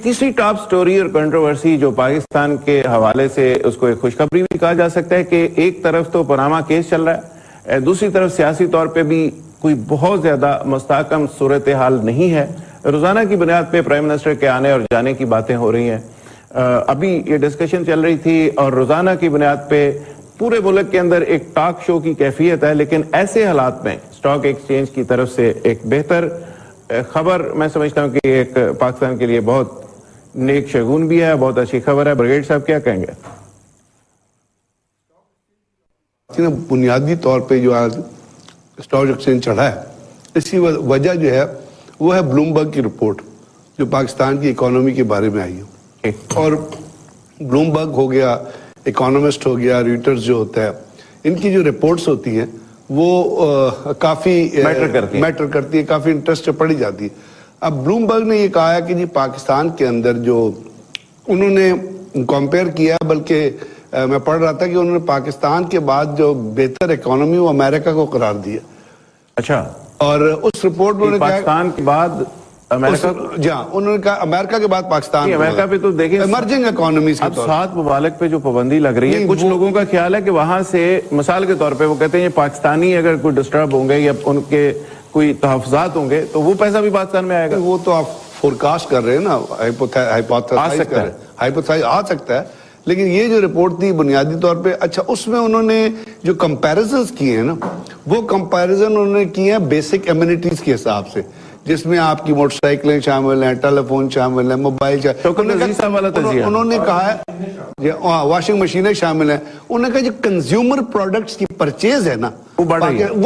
تیسری top story اور controversy جو پاکستان کے حوالے سے اس کو ایک خوشخبری بھی کہا جا سکتا ہے کہ ایک طرف تو پاناما کیس چل رہا ہے، دوسری طرف سیاسی طور پہ بھی کوئی بہت زیادہ مستحکم صورتحال نہیں ہے. روزانہ کی بنیاد پہ پرائم منسٹر کے آنے اور جانے کی باتیں ہو رہی ہیں. ابھی یہ ڈسکشن چل رہی تھی اور روزانہ کی بنیاد پہ پورے ملک کے اندر ایک ٹاک شو کی کیفیت ہے، لیکن ایسے حالات میں اسٹاک ایکسچینج کی طرف سے ایک بہتر خبر میں سمجھتا ہوں کہ ایک پاکستان کے لیے بہت نیک شگون بھی ہے، بہت اچھی خبر ہے. بریگیڈ صاحب کیا کہیں گے؟ بنیادی طور پہ جو آج اسٹاک ایکسچینج چڑھا ہے، اس کی وجہ جو ہے وہ ہے بلومبرگ کی رپورٹ جو پاکستان کی اکانومی کے بارے میں آئی ہے. اور بلومبرگ ہو گیا، اکانومسٹ ہو گیا، ریٹرز جو ہوتا ہے، ان کی جو رپورٹس ہوتی ہیں وہ کافی میٹر کرتی ہے، کافی انٹرسٹ پڑی جاتی ہے. اب بلومبرگ نے یہ کہا ہے کہ جی پاکستان کے اندر جو انہوں نے کمپیئر کیا، بلکہ میں پڑھ رہا تھا کہ انہوں نے پاکستان کے بعد جو بہتر اکانومی وہ امریکہ کو قرار دیا. اچھا. اور اس رپورٹ میں پاکستان کے بعد انہوں نے کہا امریکہ کے بعد پاکستان، امریکہ پہ تو دیکھیں ایمرجنگ اکانومیز اب 7 ممالک پہ جو پابندی لگ رہی ہے، کچھ لوگوں کا خیال ہے کہ وہاں سے مثال کے طور پہ وہ کہتے ہیں یہ پاکستانی اگر کوئی ڈسٹرب ہوں گے یا ان کے کوئی تحفظات ہوں گے تو وہ پیسہ بھی پاکستان میں آئے گا. وہ تو آپ فورکاسٹ کر رہے ہیں نا، ہائپوتھیسائز آ سکتا ہے. لیکن یہ جو رپورٹ تھی بنیادی طور پہ، اچھا اس میں انہوں نے جو کمپیریزنز کیے ہیں نا، وہ کمپیریزن انہوں نے کیے ہیں بیسک ایمینٹیز کے حساب سے، جس میں آپ کی موٹر سائیکلیں شامل ہیں، ٹیلی فون شامل ہیں، موبائل انہوں نے کہا ہے واشنگ مشینیں شامل ہیں. انہوں نے کہا جو کنزیومر پروڈکٹس کی پرچیز ہے نا وہ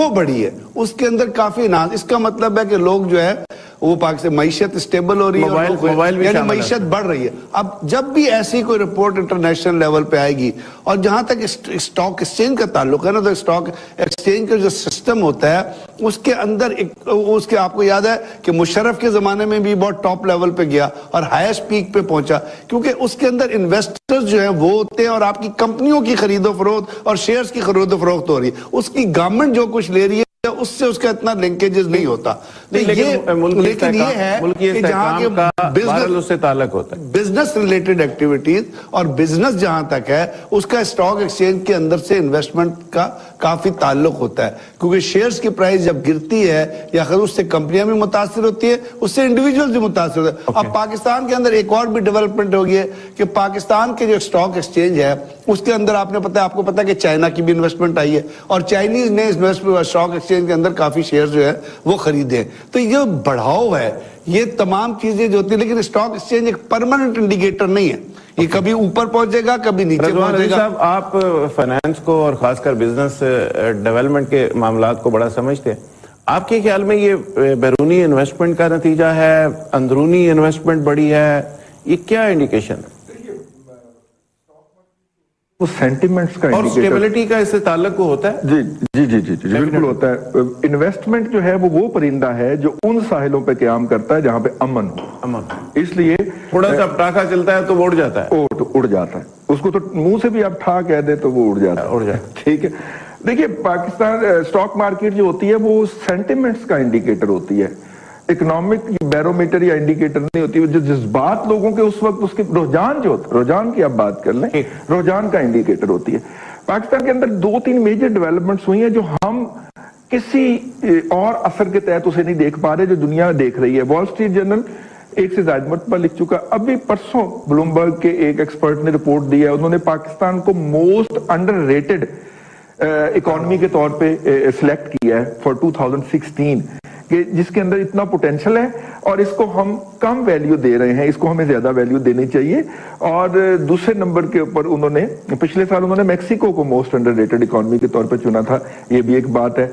بڑی ہے، اس کے اندر کافی اس کا مطلب ہے کہ لوگ جو ہے وہ پاکستان معیشت اسٹیبل ہو رہی ہے، یعنی معیشت بڑھ رہی ہے. اب جب بھی ایسی کوئی رپورٹ انٹرنیشنل لیول پہ آئے گی، اور جہاں تک اسٹاک ایکسچینج کا تعلق ہے نا، تو اسٹاک ایکسچینج کا جو سسٹم ہوتا ہے اس کے اندر اس کے آپ کو یاد ہے کہ مشرف کے زمانے میں بھی بہت ٹاپ لیول پہ گیا اور ہائیسٹ پیک پہ پہنچا، کیونکہ اس کے اندر انویسٹرز جو ہیں وہ ہوتے ہیں اور آپ کی کمپنیوں کی خرید و فروخت اور شیئرز کی خرید و فروخت ہو رہی ہے. اس کی گورنمنٹ جو کچھ لے رہی ہے اس سے اس کا اتنا لنکیجز نہیں ہوتا. لیکن یہ ہے کہ جہاں کے تعلق ہوتا ہے بزنس ریلیٹڈ ایکٹیویٹیز اور بزنس جہاں تک ہے اس کا اسٹاک ایکسچینج کے اندر سے انویسٹمنٹ کا کافی تعلق ہوتا ہے، کیونکہ شیئرز کی پرائس جب گرتی ہے یا خود اس سے کمپنیاں بھی متاثر ہوتی ہے، اس سے انڈیویجول بھی متاثر ہوتے ہیں. اب پاکستان کے اندر ایک اور بھی ڈیولپمنٹ ہوگی ہے کہ پاکستان کے جو اسٹاک ایکسچینج ہے اس کے اندر آپ کو پتا ہے کہ چائنا کی بھی انویسٹمنٹ آئی ہے اور چائنیز نے اسٹاک ایکسچینج کے اندر کافی شیئر جو ہے وہ خریدے ہیں. تو یہ بڑھاؤ ہے، یہ تمام چیزیں جو ہوتی ہیں، لیکن اسٹاک ایکسچینج ایک پرماننٹ انڈیکیٹر نہیں ہے، یہ کبھی اوپر پہنچے گا کبھی نیچے پہنچے گا. صاحب آپ فائنانس کو اور خاص کر بزنس ڈیولپمنٹ کے معاملات کو بڑا سمجھتے ہیں، آپ کے خیال میں یہ بیرونی انویسٹمنٹ کا نتیجہ ہے، اندرونی انویسٹمنٹ بڑی ہے، یہ کیا انڈیکیشن ہے؟ وہ سینٹیمنٹس کا اور سٹیبلٹی کا اس سے تعلق کو ہوتا ہے؟ جی بالکل ہوتا ہے. انویسٹمنٹ جو ہے وہ پرندہ ہے جو ان ساحلوں پہ قیام کرتا ہے جہاں پہ امن ہو. اس لیے تھوڑا سا پٹاخہ چلتا ہے تو وہ اڑ جاتا ہے، اڑ جاتا ہے. اس کو تو منہ سے بھی آپ ٹھا کہہ دیں تو وہ اڑ جاتا ہے. ٹھیک ہے. دیکھیے پاکستان اسٹاک مارکیٹ جو ہوتی ہے وہ سینٹیمنٹس کا انڈیکیٹر ہوتی ہے، اکنامک بیرومیٹر یا انڈیکیٹر نہیں ہوتی. جو جذبات لوگوں کے اس وقت اس کے رجحان کی آپ بات کر لیں، رجحان کا انڈیکیٹر ہوتی ہے. پاکستان کے اندر 2-3 میجر ڈیولپمنٹس ہوئی ہیں جو ہم کسی اور اثر کے تحت اسے نہیں دیکھ پا رہے جو دنیا دیکھ رہی ہے. وال سٹریٹ جرنل ایک سے زائد مرتبہ لکھ چکا. ابھی پرسوں بلومبرگ کے ایک ایکسپرٹ نے رپورٹ دی ہے، انہوں نے پاکستان کو موسٹ انڈر ریٹڈ اکانومی کے طور پہ سلیکٹ کیا ہے فار 2016، کہ جس کے اندر اتنا پوٹینشل ہے اور اس کو ہم کم ویلیو دے رہے ہیں، اس کو ہمیں زیادہ ویلیو دینی چاہیے. اور دوسرے نمبر کے اوپر انہوں نے پچھلے سال میکسیکو کو موسٹ انڈر ریٹڈ اکانومی کے طور پہ چنا تھا. یہ بھی ایک بات ہے.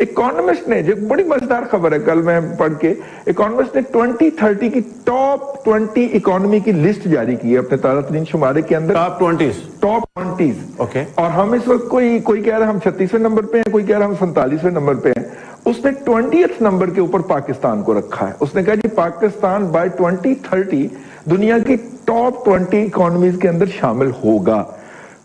اکانومسٹ نے جو بڑی مزیدار خبر ہے، کل میں پڑھ کے اکانومسٹ نے 2030 کی ٹاپ 20 اکانومی کی لسٹ جاری کی ہے اپنے تازہ ترین شمارے کے اندر. Top 20 okay. اور ہم اس وقت کوئی کہہ رہا ہے ہم 36ویں نمبر پہ ہیں، کوئی کہہ رہا ہے ہم 47ویں نمبر پہ ہیں. اس نے 20th نمبر کے اوپر پاکستان کو رکھا ہے. اس نے کہا جی پاکستان بائی 2030 دنیا کی ٹاپ 20 اکانومیز کے اندر شامل ہوگا.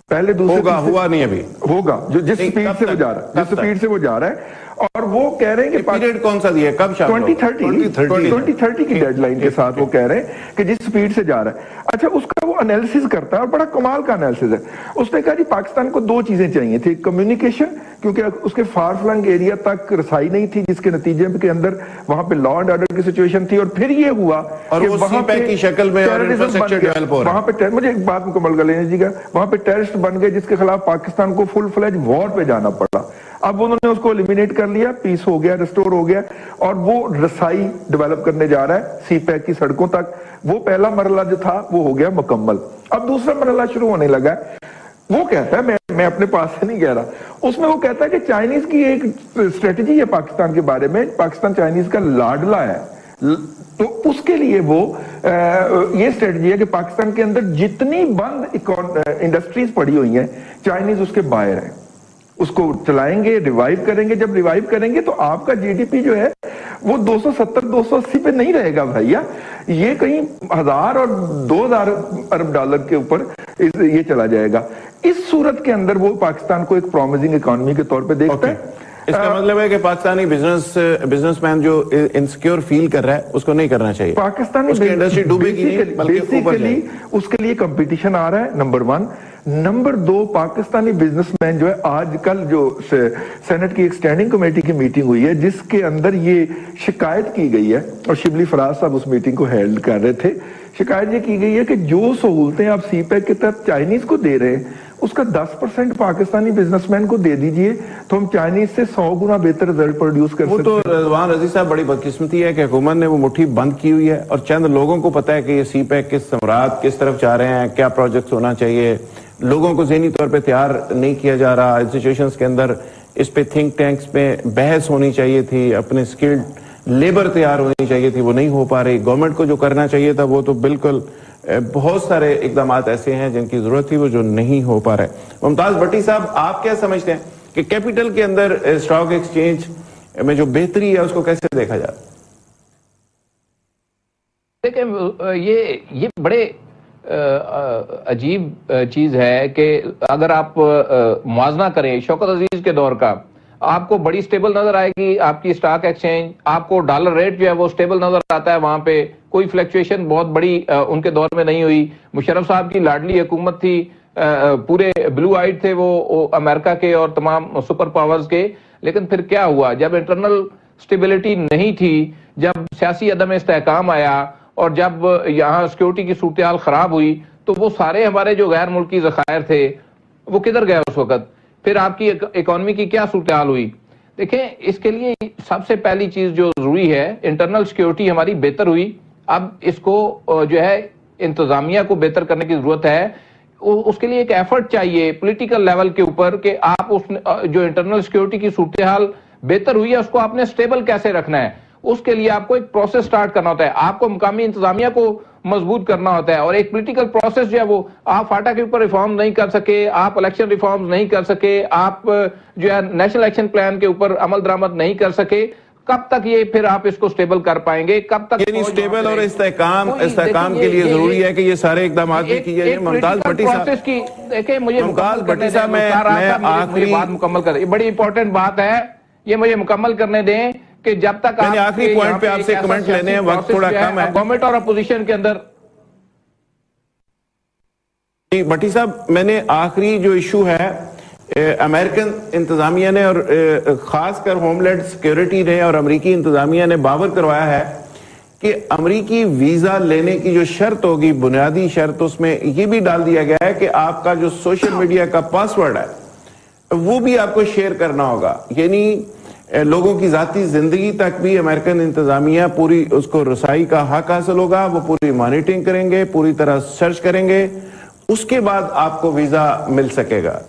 پہلے دوسرے ہوا نہیں ابھی ہوگا، جو جس سپیڈ سے وہ جا رہا ہے، اور وہ کہہ رہے ہیں کہ پیریڈ کون سا دیا ہے, کب شامل 2030 کی ڈیڈ لائن کے ساتھ وہ کہہ رہے ہیں کہ جس سپیڈ سے جا رہا ہے. اچھا اس کا وہ انالیسز کرتا ہے اور بڑا کمال کا انالیسز ہے. اس نے کہا جی پاکستان کو 2 چیزیں چاہیے تھی, کمیونیکیشن, کیونکہ اس کے فار فلنگ ایریا تک رسائی نہیں تھی جس کے نتیجے کے اندر وہاں پہ لا اینڈ آرڈر کی سچویشن تھی, اور پھر یہ ہوا اور وہ سی پیک کی شکل میں اور انفراسٹرکچر ڈیولپ ہو رہا ہے. وہاں پہ مجھے ایک بات مکمل کر لینے جی گا, وہاں پہ ٹیررسٹ بن گئے جس کے خلاف پاکستان کو فل فلیج وار پہ جانا پڑا. اب انہوں نے اس کو ایلیمینیٹ کر لیا, پیس ہو گیا, ریسٹور ہو گیا, اور وہ رسائی ڈیولپ کرنے جا رہا ہے سی پیک کی سڑکوں تک. وہ پہلا مرحلہ جو تھا وہ ہو گیا مکمل. اب دوسرا مرحلہ شروع ہونے لگا ہے. وہ کہتا ہے, میں اپنے پاس سے نہیں کہہ رہا, اس میں وہ کہتا ہے کہ چائنیز کی ایک اسٹریٹجی ہے پاکستان کے بارے میں, پاکستان چائنیز کا لاڈلا ہے. تو اس کے لیے وہ یہ اسٹریٹجی ہے کہ پاکستان کے اندر جتنی بند انڈسٹریز پڑی ہوئی ہیں چائنیز اس کے بائر ہیں, اس کو چلائیں گے, ریوائیو کریں گے. جب ریوائیو کریں گے تو آپ کا جی ڈی پی جو ہے وہ 270-280 پہ نہیں رہے گا بھائیا, یہ کہیں 1000 اور 2000 ارب ڈالر کے اوپر یہ چلا جائے گا. اس صورت کے اندر وہ پاکستان کو ایک پرومائزنگ اکانومی کے طور پہ دیکھتا ہے. اس کا مطلب ہے کہ پاکستانی بزنس مین جو انسیکیور فیل کر رہا ہے اس کو نہیں کرنا چاہیے. پاکستانی اس کی انڈسٹری ڈوبے گی نہیں بلکہ اوپر جائے. اس کے لیے کمپٹیشن آ رہا ہے, number 1. Number 2, Pakistani business man جو ہے, آج کل جو سینٹ کی ایک سٹینڈنگ کمیٹی کی میٹنگ ہوئی ہے جس کے اندر یہ شکایت کی گئی ہے, اور شبلی فراز صاحب اس میٹنگ کو ہیلڈ کر رہے تھے, شکایت یہ کی گئی ہے کہ جو سہولتیں آپ سی پیک کے تحت چائنیز کو دے رہے ہیں اس کا 10% پاکستانی بزنس مین کو دے دیجئے تو ہم چائنیز سے 100 گنا بہتر رزلٹ پروڈیوس کر سکتے ہیں. وہ تو رضوان رضی صاحب بڑی بدقسمتی ہے کہ حکومت نے وہ مٹھی بند کی ہوئی ہے, اور چند لوگوں کو پتا ہے کہ یہ سی پیک کس ثمرات کس طرف جا رہے ہیں, کیا پروجیکٹس ہونا چاہیے. لوگوں کو ذہنی طور پہ تیار نہیں کیا جا رہا. انسٹیٹیوشنز کے اندر اس پہ تھنک ٹینکس پہ بحث ہونی چاہیے تھی, اپنے اسکلڈ لیبر تیار ہونی چاہیے تھی, وہ نہیں ہو پا رہی. گورنمنٹ کو جو کرنا چاہیے تھا وہ تو بالکل بہت سارے اقدامات ایسے ہیں جن کی ضرورت تھی وہ جو نہیں ہو پا رہے. ممتاز بھٹی صاحب, آپ کیا سمجھتے ہیں کہ کیپٹل کے اندر اسٹاک ایکسچینج میں جو بہتری ہے اس کو کیسے دیکھا جائے؟ دیکھیں یہ بڑے عجیب چیز ہے کہ اگر آپ موازنہ کریں شوکت عزیز کے دور کا, آپ کو بڑی سٹیبل نظر آئے گی آپ کی سٹاک ایکسچینج, آپ کو ڈالر ریٹ جو ہے وہ سٹیبل نظر آتا ہے, وہاں پہ کوئی فلیکچویشن بہت بڑی ان کے دور میں نہیں ہوئی. مشرف صاحب کی لاڈلی حکومت تھی, پورے بلو آئیڈ تھے وہ امریکہ کے اور تمام سپر پاورز کے. لیکن پھر کیا ہوا, جب انٹرنل سٹیبلٹی نہیں تھی, جب سیاسی عدم استحکام آیا, اور جب یہاں سیکیورٹی کی صورتحال خراب ہوئی, تو وہ سارے ہمارے جو غیر ملکی ذخائر تھے وہ کدھر گئے اس وقت. پھر آپ کی اکانومی کی کیا صورتحال ہوئی. دیکھیں اس کے لیے سب سے پہلی چیز جو ضروری ہے, انٹرنل سیکیورٹی ہماری بہتر ہوئی. اب اس کو جو ہے انتظامیہ کو بہتر کرنے کی ضرورت ہے. اس کے لیے ایک ایفرٹ چاہیے پولیٹیکل لیول کے اوپر کہ آپ اس جو انٹرنل سیکیورٹی کی صورتحال بہتر ہوئی ہے اس کو آپ نے سٹیبل کیسے رکھنا ہے. اس کے لیے آپ کو ایک پروسیس سٹارٹ کرنا ہوتا ہے, آپ کو مقامی انتظامیہ کو مضبوط کرنا ہوتا ہے, اور ایک پولیٹیکل پروسیس جو ہے وہ آپ فاٹا کے اوپر ریفارم نہیں کر سکے, آپ الیکشن ریفارمز نہیں کر سکے, آپ جو ہے نیشنل ایکشن پلان کے اوپر عمل درآمد نہیں کر سکے. کب تک یہ پھر آپ اس کو سٹیبل کر پائیں گے, کب تک یعنی سٹیبل اور استحکام کے لیے ضروری ہے کہ یہ سارے اقدامات بھی کیے جائیں. ممتاز بھٹی صاحب دیکھیں مجھے میں آخری بات مکمل کر, بڑی امپورٹنٹ بات ہے, یہ مجھے مکمل کرنے دیں کہ جب تک آخری پوائنٹ پہ آپ سے کمنٹ لینے ہیں, وقت تھوڑا کم ہے گورنمنٹ اور اپوزیشن کے اندر. بھٹی صاحب میں نے آخری جو ایشو ہے امریکن انتظامیہ نے اور خاص کر ہوم لینڈ سیکیورٹی نے اور امریکی انتظامیہ نے باور کروایا ہے کہ امریکی ویزا لینے کی جو شرط ہوگی, بنیادی شرط, اس میں یہ بھی ڈال دیا گیا ہے کہ آپ کا جو سوشل میڈیا کا پاسورڈ ہے وہ بھی آپ کو شیئر کرنا ہوگا. یعنی لوگوں کی ذاتی زندگی تک بھی امریکن انتظامیہ پوری اس کو رسائی کا حق حاصل ہوگا, وہ پوری مانیٹرنگ کریں گے, پوری طرح سرچ کریں گے, اس کے بعد آپ کو ویزا مل سکے گا.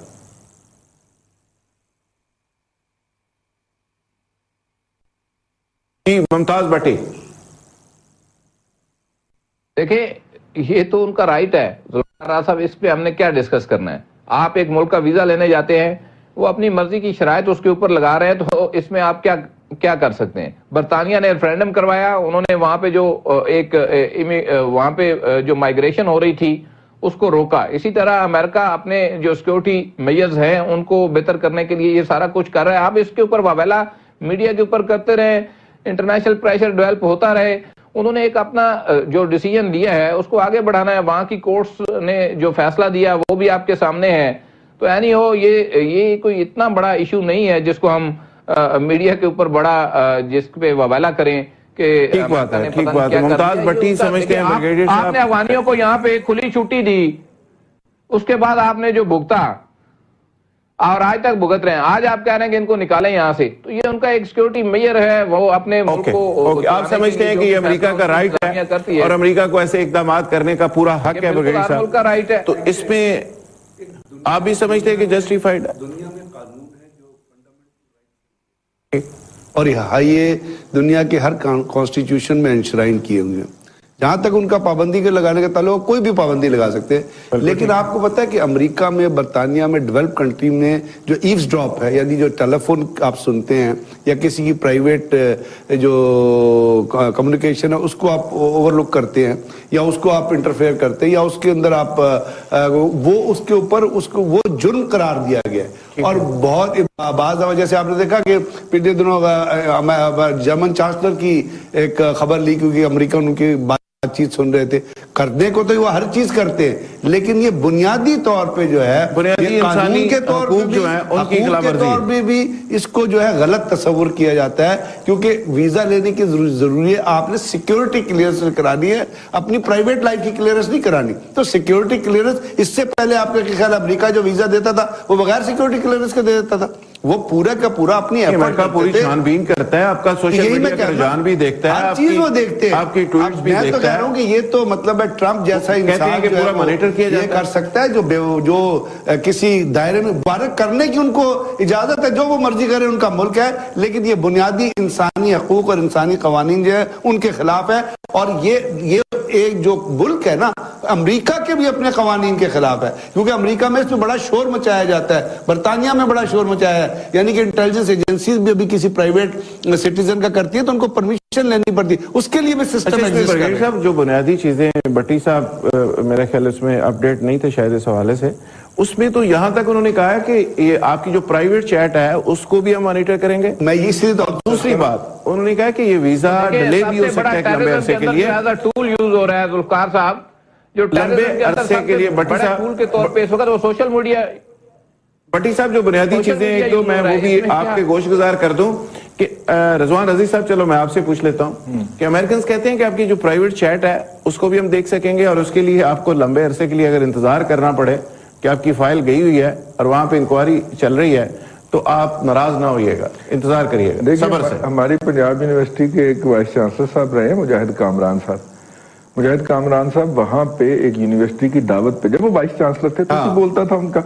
ممتاز بھٹی دیکھیں یہ تو ان کا رائٹ ہے صاحب, اس پہ ہم نے کیا ڈسکس کرنا ہے. آپ ایک ملک کا ویزا لینے جاتے ہیں, وہ اپنی مرضی کی شرائط اس کے اوپر لگا رہے ہیں, تو اس میں آپ کیا کر سکتے ہیں. برطانیہ نے ریفرینڈم کروایا, انہوں نے وہاں پہ جو وہاں پہ جو مائگریشن ہو رہی تھی اس کو روکا. اسی طرح امریکہ اپنے جو سیکیورٹی میئرز ہیں ان کو بہتر کرنے کے لیے یہ سارا کچھ کر رہا ہے. آپ اس کے اوپر واویلا میڈیا کے اوپر کرتے رہے, انٹرنیشنل پریشر ڈیولپ ہوتا رہے. انہوں نے ایک اپنا جو ڈیسیجن لیا ہے اس کو آگے بڑھانا ہے. وہاں کی کورٹس نے جو فیصلہ دیا وہ بھی آپ کے سامنے ہے. تو اینی ہو, یہ کوئی اتنا بڑا ایشو نہیں ہے جس کو ہم میڈیا کے اوپر بڑا جس پہ ووالہ کریں کہ ٹھیک بات ہے. ممتاز بھٹی سمجھتے ہیں آپ نے افغانیوں کو یہاں پہ کھلی چھٹی دی, اس کے بعد آپ نے جو بھگتا اور آج تک بھگت رہے ہیں, آج آپ کہہ رہے ہیں کہ ان کو نکالیں یہاں سے, تو یہ ان کا ایک سیکیورٹی میجر ہے. وہ اپنے ملک کو آپ سمجھتے ہیں کہ یہ امریکہ کا رائٹ ہے اور امریکہ کو ایسے اقدامات کرنے کا پورا حق ہے بغیر صاحب کا رائٹ ہے, تو اس میں آپ بھی سمجھتے ہیں کہ جسٹیفائڈ ہے؟ دنیا میں قانون ہے جو فنڈامنٹل اور یہ دنیا کے ہر کانسٹیٹیوشن میں انشرائن کیے ہوئے ہیں. جہاں تک ان کا پابندی کے لگانے کا تعلق, کوئی بھی پابندی لگا سکتے ہیں. لیکن آپ کو پتا ہے کہ امریکہ میں, برطانیہ میں, ڈیولپ کنٹری میں جو ایوز ڈراپ ہے, یعنی جو ٹیلی فون آپ سنتے ہیں یا کسی کی پرائیویٹ جو کمیونیکیشن ہے اس کو آپ اوور لک کرتے ہیں یا اس کو آپ انٹرفیئر کرتے ہیں یا اس کے اندر آپ وہ اس کے اوپر اس کو وہ جرم قرار دیا گیا ہے. اور بہت بعض وجہ سے آپ نے دیکھا کہ پچھلے دنوں جرمن چانسلر کی ایک خبر لیک ہوئی کہ امریکہ ان کی بات چیز سن رہے تھے. کرنے کو تو وہ ہر چیز کرتے ہیں, لیکن یہ بنیادی طور پہ جو ہے قانون کے طور پہ بھی اس کو جو ہے غلط تصور کیا جاتا ہے. کیونکہ ویزا لینے کی ضروری ہے, آپ نے سیکیورٹی کلیئرنس کرانی ہے, اپنی پرائیویٹ لائف کی کلیئرنس نہیں کرانی. تو سیکیورٹی کلیئرنس, اس سے پہلے آپ کا خیال امریکہ جو ویزا دیتا تھا وہ بغیر سیکیورٹی کلیئرنس کے دے دیتا تھا. وہ پورا کا پورا اپنی امریکہ پوری چھان بین کرتا ہے, آپ کا سوشل میڈیا کا رجحان بھی دیکھتا ہے, ہر چیز وہ دیکھتے ہیں, آپ کی ٹویٹس بھی دیکھتا ہے. میں تو کہہ رہا ہوں کہ یہ تو مطلب ہے ٹرمپ جیسا انسان پورا مانیٹر کیا یہ کر سکتا ہے جو کسی دائرے میں مبارک کرنے کی ان کو اجازت ہے, جو وہ مرضی کرے, ان کا ملک ہے. لیکن یہ بنیادی انسانی حقوق اور انسانی قوانین جو ہے ان کے خلاف ہے. اور یہ ایک جو ملک ہے نا, امریکہ کے بھی اپنے قوانین کے خلاف ہے. کیونکہ امریکہ میں اس میں بڑا شور مچایا جاتا ہے, برطانیہ میں بڑا شور مچایا ہے, یعنی کہ انٹیلیجنس ایجنسیز بھی ابھی کسی پرائیویٹ سٹیزن کا کرتی ہے تو ان کو پرمیشن لینی پڑتی ہے, اس کے لیے بھی سسٹم ایگزسٹ کر رہا ہے. جو بنیادی چیزیں بٹی صاحب میرا خیال اس میں اپڈیٹ نہیں تھے شاید اس حوالے سے, اس میں تو یہاں تک انہوں نے کہا ہے کہ یہ آپ کی جو پرائیویٹ چیٹ ہے اس کو بھی ہم مانیٹر کریں گے. میں اسی دوسری بات انہوں نے کہا کہ یہ ویزا ڈیلے بھی ہو سکتا ہے لمبے عرصے کے لیے, ٹول یوز ہو رہا ہے ذوالفقار صاحب, جو لمبے عرصے کے لیے بٹی صاحب ٹول کے طور پہ اس وقت وہ سوشل میڈیا. بٹی صاحب جو بنیادی چیزیں ایک دو میں وہ بھی آپ کے گوش گزار کر دوں کہ رضوان عزیز صاحب, چلو میں آپ سے پوچھ لیتا ہوں کہ امریکنز کہتے ہیں کہ آپ کی جو پرائیویٹ چیٹ ہے اس کو بھی ہم دیکھ سکیں گے, اور اس کے لیے آپ کو لمبے عرصے کے لیے اگر انتظار کرنا پڑے کہ آپ کی فائل گئی ہوئی ہے اور وہاں پہ انکوائری چل رہی ہے تو آپ ناراض نہ ہوئیے گا, انتظار کریے گا صبر سے. ہماری پنجاب یونیورسٹی کے ایک وائس چانسلر صاحب رہے ہیں مجاہد کامران صاحب. مجاہد کامران صاحب وہاں پہ ایک یونیورسٹی کی دعوت پہ, جب وہ وائس چانسلر تھے تو بولتا تھا ان کا,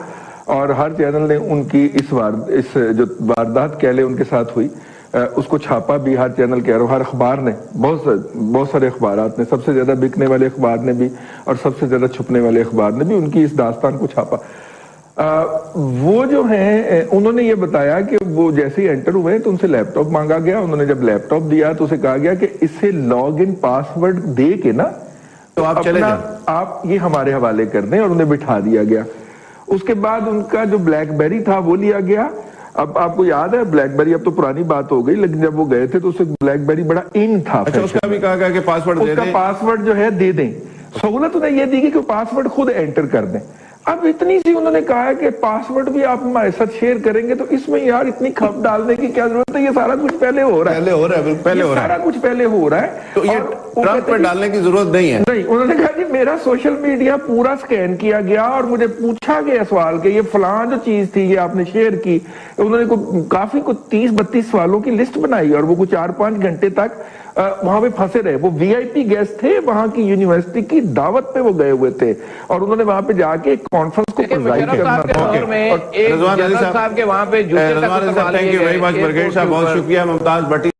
اور ہر چینل نے ان کی اس جو واردات کہہ لے ان کے ساتھ ہوئی اس کو چھاپا بھی, ہر چینل کہہ رہا ہوں, ہر اخبار نے, بہت سارے اخبارات نے, سب سے زیادہ بکنے والے اخبار نے بھی اور سب سے زیادہ چھپنے والے اخبار نے بھی ان کی اس داستان کو چھاپا. وہ جو ہیں انہوں نے یہ بتایا کہ وہ جیسے ہی انٹر ہوئے تو ان سے لیپ ٹاپ مانگا گیا. انہوں نے جب لیپ ٹاپ دیا تو اسے کہا گیا کہ اس سے لاگ ان پاس ورڈ دے کے نا تو آپ چلے جائیں, آپ یہ ہمارے حوالے کر دیں, اور انہیں بٹھا دیا گیا. اس کے بعد ان کا جو بلیک بیری تھا وہ لیا گیا. اب آپ کو یاد ہے بلیک بیری, اب تو پرانی بات ہو گئی, لیکن جب وہ گئے تھے تو اسے بلیک بیری بڑا ان تھا. اس کا بھی کہا گیا کہ پاسورڈ دے دیں, اس کا پاسورڈ جو ہے دے دیں. سہولت انہیں یہ دی گئی کہ پاسورڈ خود انٹر کر دیں. اب اتنی سی انہوں نے کہا ہے کہ پاسورڈ بھی آپ ہمارے ساتھ شیئر کریں گے, تو اس میں یار اتنی کھپ ڈالنے کی کیا ضرورت ہے, یہ سارا کچھ پہلے ہو رہا ہے, سارا کچھ پہلے ہو رہا ہے, تو یہ ٹرمپ پہ ڈالنے کی ضرورت نہیں ہے. نہیں, انہوں نے کہا کہ میرا سوشل میڈیا پورا سکین کیا گیا اور مجھے پوچھا گیا سوال کہ یہ فلاں جو چیز تھی یہ آپ نے شیئر کی. انہوں نے کافی 30-32 سوالوں کی لسٹ بنائی اور وہ 4-5 گھنٹے تک وہاں پہ پھنسے رہے. وہ وی آئی پی گیسٹ تھے, وہاں کی یونیورسٹی کی دعوت پہ وہ گئے ہوئے تھے, اور انہوں نے وہاں پہ جا کے ایک کانفرنس کو پرزائڈ کرنا تھا. رضوان عزیز صاحب کے وہاں پہ جوتے تک سوال کیے گئے. بہت شکریہ. ممتاز بھٹی